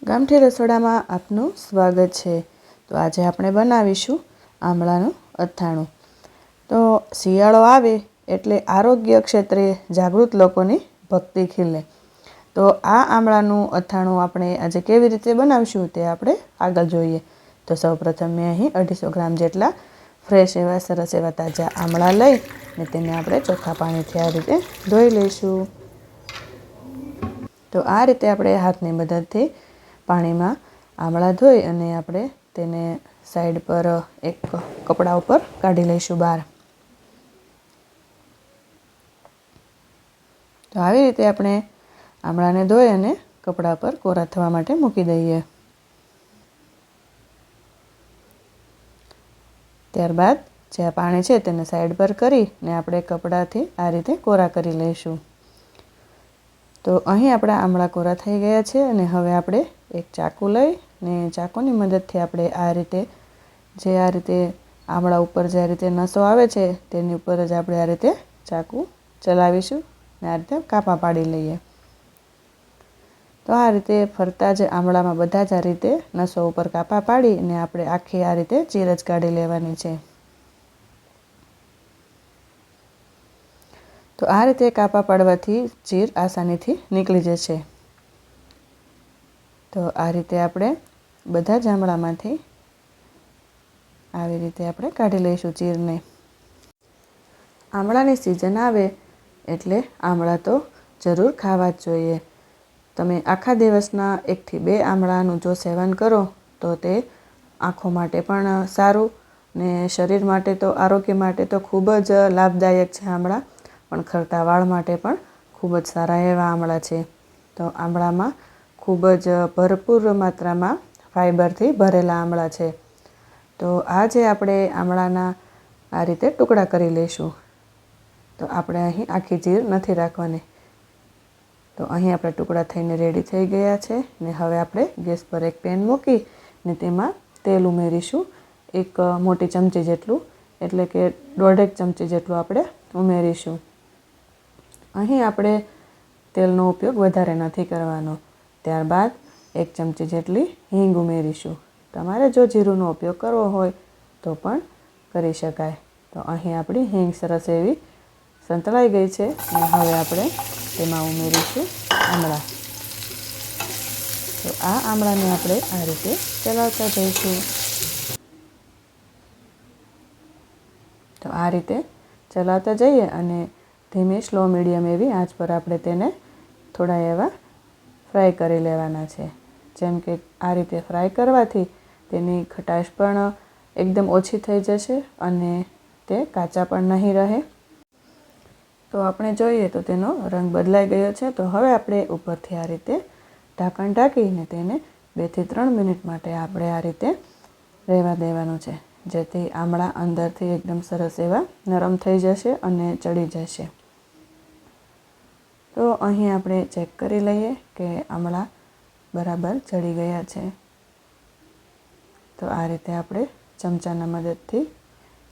ગામઠી રસોડામાં આપનું સ્વાગત છે। તો આજે આપણે બનાવીશું આમળાનું અથાણું। તો શિયાળો આવે એટલે આરોગ્ય ક્ષેત્રે જાગૃત લોકોની ભક્તિ ખીલે। તો આ આમળાનું અથાણું આપણે આજે કેવી રીતે બનાવીશું તે આપણે આગળ જોઈએ। તો સૌપ્રથમ મેં અહીં 250 ગ્રામ જેટલા ફ્રેશ એવા સરસ એવા તાજા આમળા લઈ ને તેને આપણે ચોખ્ખા પાણીથી આ રીતે ધોઈ લઈશું। તો આ રીતે આપણે હાથની મદદથી પાણીમાં આમળા ધોઈ અને આપણે તેને સાઈડ પર એક કપડા ઉપર કાઢી લઈશું બહાર। તો આવી રીતે આપણે આમળાને ધોઈ અને કપડા પર કોરા થવા માટે મૂકી દઈએ। ત્યારબાદ જે આ પાણી છે તેને સાઈડ પર કરીને આપણે કપડાથી આ રીતે કોરા કરી લઈશું। તો અહીં આપણા આમળા કોરા થઈ ગયા છે અને હવે આપણે એક ચાકુ લઈ ને ચાકુની મદદથી આપણે આ રીતે આમળા ઉપર જે આ રીતે નસો આવે છે તેની ઉપર જ આપણે આ રીતે ચાકુ ચલાવીશું ને આ રીતે કાપા પાડી લઈએ। તો આ રીતે ફરતા જ આમળામાં બધા જ આ રીતે નસો ઉપર કાપા પાડી અને આપણે આખી આ રીતે ચીર જ કાઢી લેવાની છે। તો આ રીતે કાપા પાડવાથી ચીર આસાનીથી નીકળી જશે। તો આ રીતે આપણે બધા જ આમળામાંથી આવી રીતે આપણે કાઢી લઈશું ચીરને। આમળાની સિઝન આવે એટલે આમળા તો જરૂર ખાવા જ જોઈએ। તમે આખા દિવસના 1 થી 2 આમળાનું જો સેવન કરો તો તે આંખો માટે પણ સારું ને શરીર માટે તો આરોગ્ય માટે તો ખૂબ જ લાભદાયક છે આમળા, પણ ખરતા વાળ માટે પણ ખૂબ જ સારા એવા આમળા છે। તો આમળામાં ખૂબ જ ભરપૂર માત્રામાં ફાઈબરથી ભરેલા આમળા છે। તો આ જે આપણે આમળાના આ રીતે ટુકડા કરી લઈશું। તો આપણે અહીં આખી ચીર નથી રાખવાની। તો અહીં આપણા ટુકડા થઈને રેડી થઈ ગયા છે ને હવે આપણે ગેસ પર એક પેન મૂકી ને તેમાં તેલ ઉમેરીશું 1 મોટી ચમચી જેટલું, એટલે કે 1.5 ચમચી જેટલું આપણે ઉમેરીશું। અહીં આપણે તેલનો ઉપયોગ વધારે નથી કરવાનો। ત્યારબાદ 1 ચમચી જેટલી હિંગ ઉમેરીશું। તમારે જો જીરુંનો ઉપયોગ કરવો હોય તો પણ કરી શકાય। તો અહીં આપણી હિંગ સરસ એવી સંતળાઈ ગઈ છે અને હવે આપણે તેમાં ઉમેરીશું આમળા। તો આ આમળાને આપણે આ રીતે ચલાવતા જઈશું। તો આ રીતે ચલાવતા જઈએ અને ધીમી સ્લો મીડિયમ એવી આંચ પર આપણે તેને થોડા એવા ફ્રાય કરી લેવાના છે। જેમ કે આ રીતે ફ્રાય કરવાથી તેની ખટાશ પણ એકદમ ઓછી થઈ જશે અને તે કાચા પણ નહીં રહે। તો આપણે જોઈએ તો તેનો રંગ બદલાઈ ગયો છે। તો હવે આપણે ઉપરથી આ રીતે ઢાંકણ ઢાંકીને તેને 2 થી 3 મિનિટ માટે આપણે આ રીતે રહેવા દેવાનું છે, જેથી આમળા અંદરથી એકદમ સરસ એવા નરમ થઈ જશે અને ચડી જશે। તો અહીં આપણે ચેક કરી લઈએ કે આમળા બરાબર ચડી ગયા છે। તો આ રીતે આપણે ચમચાના મદદથી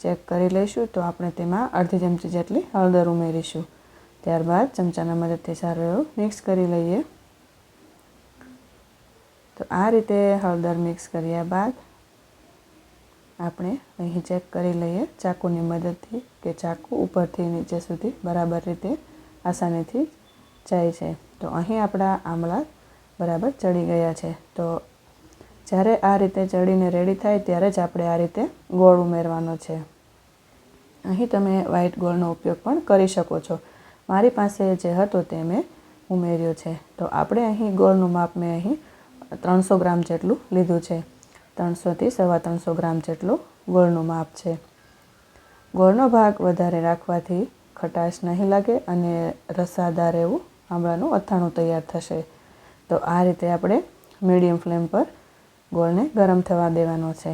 ચેક કરી લઈશું। તો આપણે તેમાં અડધી ચમચી જેટલી હળદર ઉમેરીશું। ત્યારબાદ ચમચાના મદદથી સારું એવું મિક્સ કરી લઈએ। તો આ રીતે હળદર મિક્સ કર્યા બાદ આપણે અહીં ચેક કરી લઈએ ચાકુની મદદથી કે ચાકુ ઉપરથી નીચે સુધી બરાબર રીતે આસાનીથી જાય છે। તો અહીં આપણા આમળા બરાબર ચડી ગયા છે। તો જ્યારે આ રીતે ચડીને રેડી થાય ત્યારે જ આપણે આ રીતે ગોળ ઉમેરવાનો છે। અહીં તમે વ્હાઈટ ગોળનો ઉપયોગ પણ કરી શકો છો। મારી પાસે જે હતો તે મેં ઉમેર્યો છે। તો આપણે અહીં ગોળનું માપ મેં અહીં 300 ગ્રામ જેટલું લીધું છે। 300 થી 350 ગ્રામ જેટલું ગોળનું માપ છે। ગોળનો ભાગ વધારે રાખવાથી ખટાશ નહીં લાગે અને રસાદાર એવું આમળાનું અથાણું તૈયાર થશે। તો આ રીતે આપણે મીડિયમ ફ્લેમ પર ગોળને ગરમ થવા દેવાનો છે।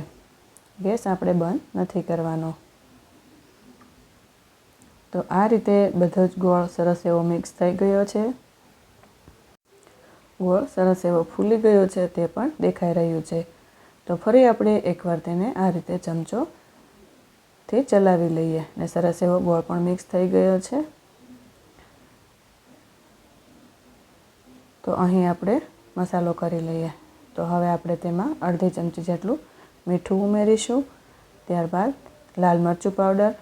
ગેસ આપણે બંધ નથી કરવાનો। તો આ રીતે બધો જ ગોળ સરસ એવો મિક્સ થઈ ગયો છે। ગોળ સરસ એવો ફૂલી ગયો છે તે પણ દેખાઈ રહ્યું છે। તો ફરી આપણે એકવાર તેને આ રીતે ચમચોથી ચલાવી લઈએ ને સરસ એવો ગોળ પણ મિક્સ થઈ ગયો છે। તો અહીં આપણે મસાલો કરી લઈએ। તો હવે આપણે તેમાં અડધી ચમચી જેટલું મીઠું ઉમેરીશું, ત્યારબાદ લાલ મરચું પાવડર,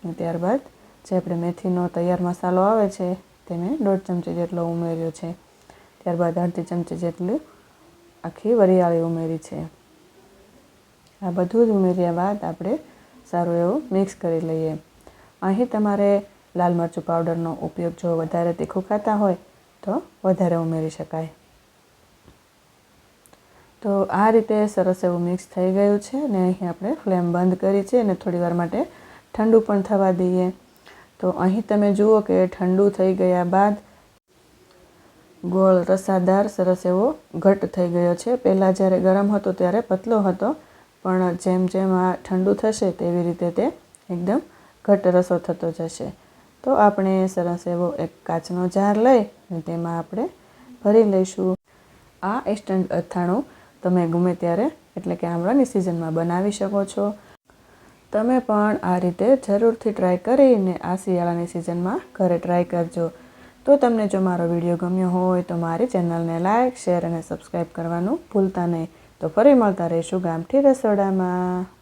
અને ત્યારબાદ જે આપણે મેથીનો તૈયાર મસાલો આવે છે તે મેં 1.5 ચમચી જેટલો ઉમેર્યો છે. ત્યારબાદ અડધી ચમચી જેટલું આખી વરિયાળી ઉમેરી છે. આ બધું જ ઉમેર્યા બાદ આપણે સારું એવું મિક્સ કરી લઈએ. અહીં તમારે લાલ મરચું પાવડરનો ઉપયોગ જો વધારે તીખું ખાતા હોય તો વધારે ઉમેરી શકાય. તો આ રીતે સરસ એવું મિક્સ થઈ ગયું છે ને અહીં આપણે ફ્લેમ બંધ કરી છે અને થોડીવાર માટે ઠંડુ પણ થવા દઈએ. તો અહીં તમે જુઓ કે ઠંડુ થઈ ગયા બાદ ગોળ રસાદાર સરસ એવો ઘટ્ટ થઈ ગયો છે. પહેલાં જ્યારે ગરમ હતો ત્યારે પતલો હતો, પણ જેમ જેમ આ ઠંડુ થશે તેવી રીતે તે એકદમ ઘટ્ટ રસો થતો જશે. તો આપણે સરસ એવો એક કાચનો જાર લઈ અને તેમાં આપણે ભરી લઈશું. આ ઇન્સ્ટન્ટ અથાણું તમે ગમે ત્યારે એટલે કે આમળાની સિઝનમાં બનાવી શકો છો. તમે પણ આ રીતે જરૂરથી ટ્રાય કરીને આ શિયાળાની સિઝનમાં ઘરે ટ્રાય કરજો. તો તમને જો મારો વિડીયો ગમ્યો હોય તો મારી ચેનલને લાઇક, શેર અને સબસ્ક્રાઈબ કરવાનું ભૂલતા નહીં. તો ફરી મળતા રહીશું ગામઠી રસોડામાં.